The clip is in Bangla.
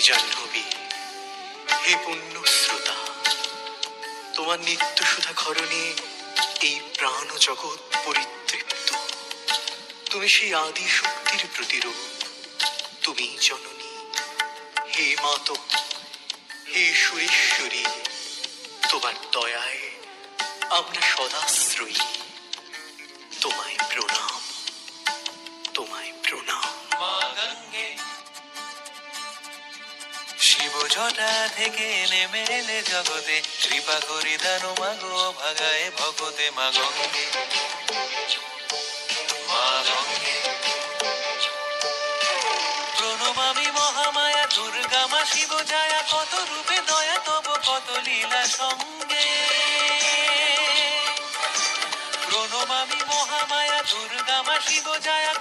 জাহ্নবী, হে পুণ্য শ্রোতা, তোমার নিত্য সুধা ক্ষরণে এই প্রাণ জগৎ পরিতৃপ্ত। তুমি সেই আদি শক্তির প্রতিরূপ, তুমি জননী। হে মাত, হে সুরেশ্বরী, তোমার দয়ায় আমরা সদাশ্রয়ী। তোমায় প্রণাম, তোমায় প্রণাম। মা গঙ্গে শিব জটা থেকে নেমে এলে জগতে, কৃপা করি দানো মাগো ভাগায় ভগতে। মা গঙ্গে, মা গঙ্গে প্রণমামি মহামায়া দুর্গা মা শিব জায়া, কত রূপে দয়া তব কত লীলা সঙ্গে। প্রণমামি মহামায়া দুর্গা মা শিব জায়া,